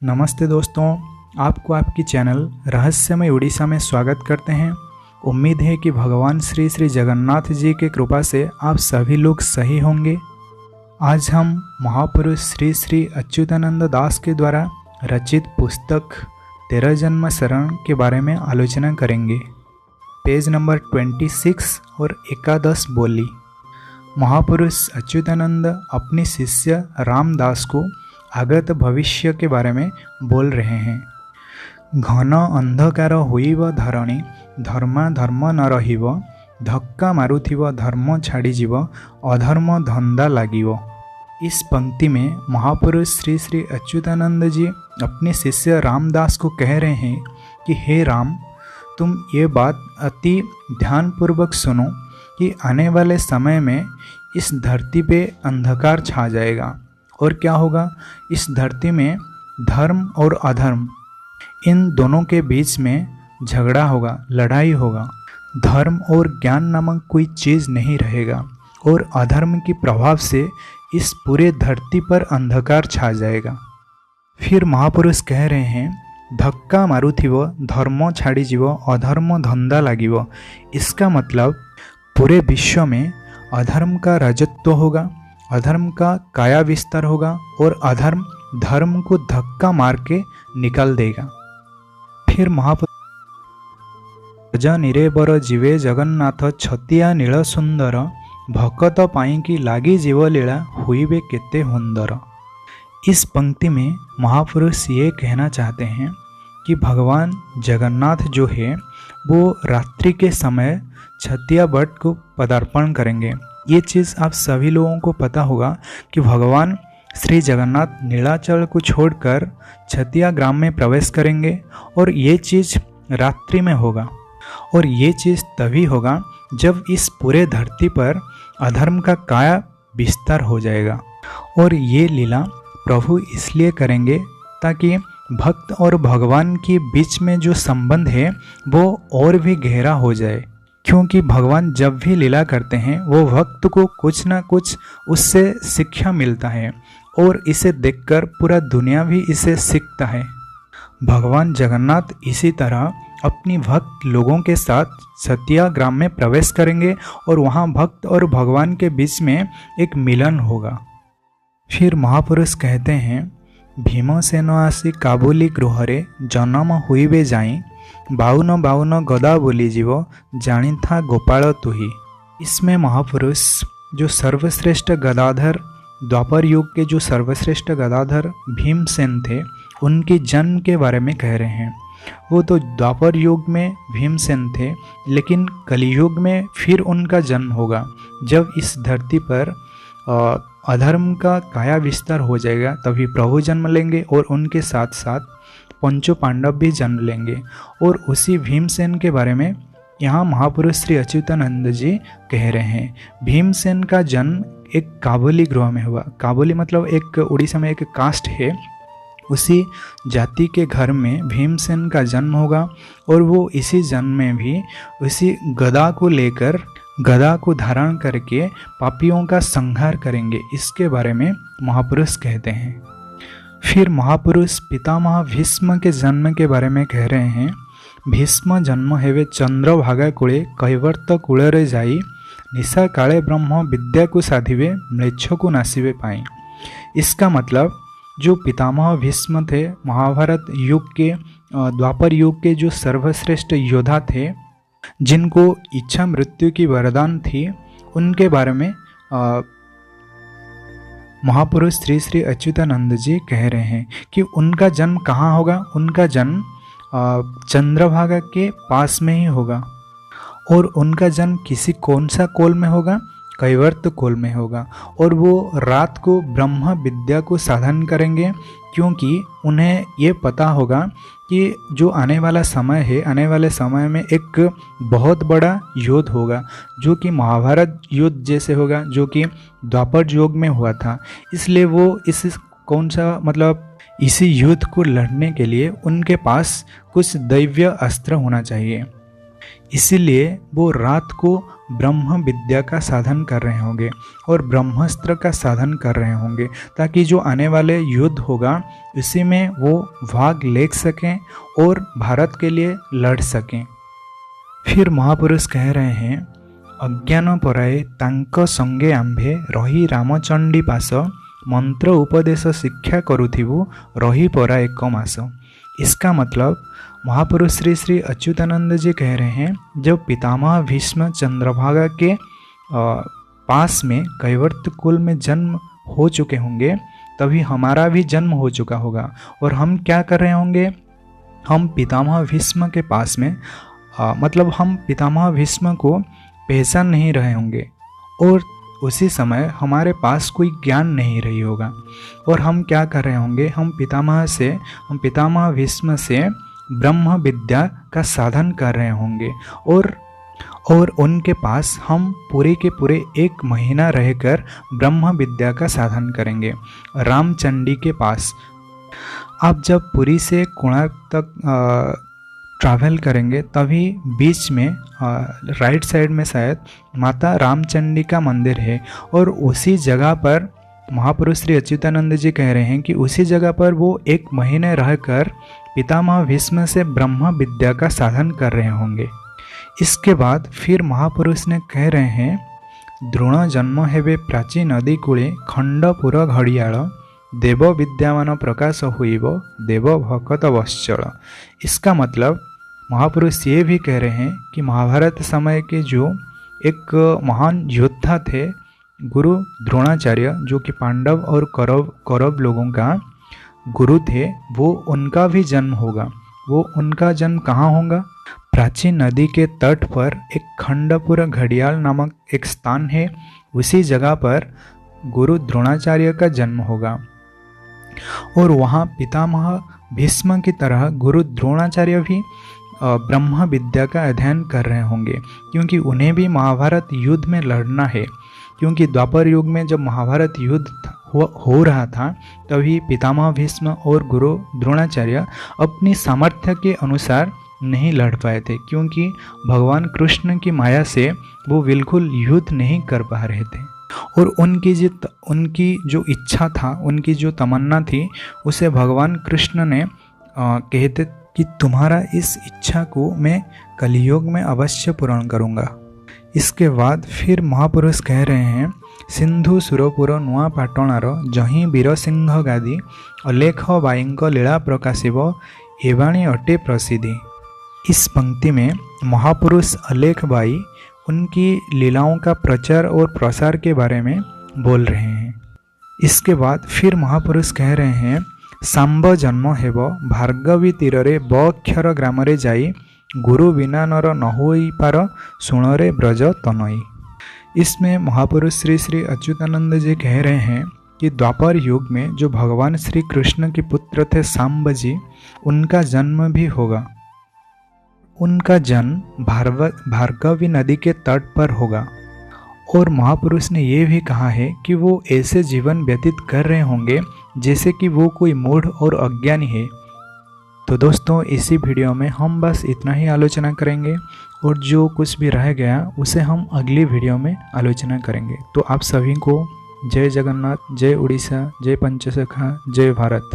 नमस्ते दोस्तों, आपको आपकी चैनल रहस्यमय उड़ीसा में स्वागत करते हैं। उम्मीद है कि भगवान श्री श्री जगन्नाथ जी की कृपा से आप सभी लोग सही होंगे। आज हम महापुरुष श्री श्री अच्युतानंद दास के द्वारा रचित पुस्तक 13 जन्म शरण के बारे में आलोचना करेंगे। पेज नंबर 26 और एकादश बोली। महापुरुष अच्युतानंद अपने शिष्य रामदास को आगत भविष्य के बारे में बोल रहे हैं। घन अंधकार होइब धरणी, धर्मा धर्म न रहिब, धक्का मारुथिब धर्म छाड़ी जीव, अधर्म धंधा लागिव। इस पंक्ति में महापुरुष श्री श्री अच्युतानंद जी अपने शिष्य रामदास को कह रहे हैं कि हे राम, तुम ये बात अति ध्यानपूर्वक सुनो कि आने वाले समय में इस धरती पे अंधकार छा जाएगा। और क्या होगा? इस धरती में धर्म और अधर्म, इन दोनों के बीच में झगड़ा होगा, लड़ाई होगा। धर्म और ज्ञान नामक कोई चीज़ नहीं रहेगा और अधर्म के प्रभाव से इस पूरे धरती पर अंधकार छा जाएगा। फिर महापुरुष कह रहे हैं, धक्का मारुथिव धर्म छाड़ी जीव, अधर्म धंधा लागिव। इसका मतलब पूरे विश्व में अधर्म का राजत्व होगा, अधर्म का काया विस्तार होगा और अधर्म धर्म को धक्का मार के निकल देगा। फिर महापुरुष निरेबर जीवे जगन्नाथ छतिया नील सुंदर, भकत पाई लागी जीव लीला हुईबे केते हुंदर। इस पंक्ति में महापुरुष ये कहना चाहते हैं कि भगवान जगन्नाथ जो है वो रात्रि के समय छतिया बट को पदार्पण करेंगे। ये चीज़ आप सभी लोगों को पता होगा कि भगवान श्री जगन्नाथ नीलाचल को छोड़कर छतिया ग्राम में प्रवेश करेंगे और ये चीज़ रात्रि में होगा। और ये चीज़ तभी होगा जब इस पूरे धरती पर अधर्म का काया विस्तार हो जाएगा। और ये लीला प्रभु इसलिए करेंगे ताकि भक्त और भगवान के बीच में जो संबंध है वो और भी गहरा हो जाए। क्योंकि भगवान जब भी लीला करते हैं वो भक्त को कुछ ना कुछ उससे शिक्षा मिलता है और इसे देखकर पूरा दुनिया भी इसे सीखता है। भगवान जगन्नाथ इसी तरह अपनी भक्त लोगों के साथ छतिया ग्राम में प्रवेश करेंगे और वहाँ भक्त और भगवान के बीच में एक मिलन होगा। फिर महापुरुष कहते हैं, भीमसेन आसी काबुली गृहरे जन्म हुईबे जाई, बाउन बाउन गदा बोली जीव जानी था गोपाल तुही। इसमें महापुरुष जो सर्वश्रेष्ठ गदाधर, द्वापर युग के जो सर्वश्रेष्ठ गदाधर भीमसेन थे, उनके जन्म के बारे में कह रहे हैं। वो तो द्वापर युग में भीमसेन थे, लेकिन कलियुग में फिर उनका जन्म होगा जब इस धरती पर अधर्म का काया विस्तार हो जाएगा। तभी प्रभु जन्म लेंगे और उनके साथ साथ पंचो पांडव भी जन्म लेंगे। और उसी भीमसेन के बारे में यहाँ महापुरुष श्री अच्युतानंद जी कह रहे हैं। भीमसेन का जन्म एक काबुली गृह में हुआ। काबुली मतलब एक उड़ीसा में एक कास्ट है, उसी जाति के घर में भीमसेन का जन्म होगा। और वो इसी जन्म में भी उसी गदा को लेकर, गदा को धारण करके पापियों का संहार करेंगे। इसके बारे में महापुरुष कहते हैं। फिर महापुरुष पितामह भीष्म के जन्म के बारे में कह रहे हैं। भीष्म जन्म हेवे चंद्रभागा कूले, कैवर्त कूलरे जाई, निशा काले ब्रह्म विद्या को साधिवे, म्लेच्छ को नासिवे पाई। इसका मतलब जो पितामह भीष्म थे, महाभारत युग के, द्वापर युग के जो सर्वश्रेष्ठ योद्धा थे, जिनको इच्छा मृत्यु की वरदान थी, उनके बारे में महापुरुष श्री श्री अच्युतानंद जी कह रहे हैं कि उनका जन्म कहाँ होगा? उनका जन्म चंद्रभागा के पास में ही होगा। और उनका जन्म कौन सा कोल में होगा? कैवर्त कोल में होगा। और वो रात को ब्रह्म विद्या को साधन करेंगे, क्योंकि उन्हें ये पता होगा कि जो आने वाला समय है, आने वाले समय में एक बहुत बड़ा युद्ध होगा जो कि महाभारत युद्ध जैसे होगा, जो कि द्वापर युग में हुआ था। इसलिए वो इसी युद्ध को लड़ने के लिए उनके पास कुछ दैवीय अस्त्र होना चाहिए। इसीलिए वो रात को ब्रह्म विद्या का साधन कर रहे होंगे और ब्रह्मास्त्र का साधन कर रहे होंगे, ताकि जो आने वाले युद्ध होगा उसी में वो भाग ले सकें और भारत के लिए लड़ सकें। फिर महापुरुष कह रहे हैं, अज्ञान पराये तांक संगे आंभे रही रामचंडी पास, मंत्र उपदेश शिक्षा करुथिबु रही परा एक मास। इसका मतलब महापुरुष श्री श्री अच्युतानंद जी कह रहे हैं, जब पितामह भीष्म चंद्रभागा के पास में कैवर्त कुल में जन्म हो चुके होंगे, तभी हमारा भी जन्म हो चुका होगा और हम क्या कर रहे होंगे, हम पितामह भीष्म के पास में मतलब हम पितामह भीष्म को पहचान नहीं रहे होंगे और उसी समय हमारे पास कोई ज्ञान नहीं रही होगा और हम क्या कर रहे होंगे, हम पितामह भीष्म से ब्रह्म विद्या का साधन कर रहे होंगे और उनके पास हम पूरे के पूरे 1 महीना रहकर ब्रह्म विद्या का साधन करेंगे रामचंडी के पास। आप जब पुरी से कोणार्क तक ट्रैवल करेंगे तभी बीच में राइट साइड में शायद माता रामचंडी का मंदिर है और उसी जगह पर महापुरुष श्री अच्युतानंद जी कह रहे हैं कि उसी जगह पर वो 1 महीने रहकर पितामह भीष्म से ब्रह्म विद्या का साधन कर रहे होंगे। इसके बाद फिर महापुरुष ने कह रहे हैं, द्रोण जन्म हेबे प्राची नदी कूले खंडपुर घड़ियाल, देव विद्यामान प्रकाश होइब देव भकत वश्चल। इसका मतलब महापुरुष ये भी कह रहे हैं कि महाभारत समय के जो एक महान योद्धा थे गुरु द्रोणाचार्य, जो कि पांडव और कौरव लोगों का गुरु थे, वो उनका भी जन्म होगा। वो उनका जन्म कहाँ होगा? प्राचीन नदी के तट पर एक खंडपुर घड़ियाल नामक एक स्थान है, उसी जगह पर गुरु द्रोणाचार्य का जन्म होगा और वहाँ पितामह भीष्म की तरह गुरु द्रोणाचार्य भी ब्रह्म विद्या का अध्ययन कर रहे होंगे, क्योंकि उन्हें भी महाभारत युद्ध में लड़ना है। क्योंकि द्वापर युग में जब महाभारत युद्ध हो रहा था तभी पितामह भीष्म और गुरु द्रोणाचार्य अपनी सामर्थ्य के अनुसार नहीं लड़ पाए थे, क्योंकि भगवान कृष्ण की माया से वो बिल्कुल युद्ध नहीं कर पा रहे थे और उनकी जो इच्छा था, उनकी जो तमन्ना थी, उसे भगवान कृष्ण ने कहते कि तुम्हारा इस इच्छा को मैं कलियुग में अवश्य पूर्ण करूँगा। इसके बाद फिर महापुरुष कह रहे हैं, सिंधु सुरपुर नुआ पाटणार जहीं वीरसिंह गादी, अलेख बाईंक लीला प्रकाशिब एवाणी अटे प्रसिद्धि। इस पंक्ति में महापुरुष अलेख बाई उनकी लीलाओं का प्रचार और प्रसार के बारे में बोल रहे हैं। इसके बाद फिर महापुरुष कह रहे हैं, सांब जन्म हेब भार्गवी तीरे बक्षर ग्राम जाई, गुरु बिना नर न होई पार सुणरे ब्रज तनई। इसमें महापुरुष श्री श्री अच्युतानंद जी कह रहे हैं कि द्वापर युग में जो भगवान श्री कृष्ण के पुत्र थे सांब जी, उनका जन्म भी होगा। उनका जन्म भार्गवी नदी के तट पर होगा और महापुरुष ने ये भी कहा है कि वो ऐसे जीवन व्यतीत कर रहे होंगे जैसे कि वो कोई मूढ़ और अज्ञानी है। तो दोस्तों, इसी वीडियो में हम बस इतना ही आलोचना करेंगे और जो कुछ भी रह गया उसे हम अगली वीडियो में आलोचना करेंगे। तो आप सभी को जय जगन्नाथ, जय उड़ीसा, जय पंचसखा, जय भारत।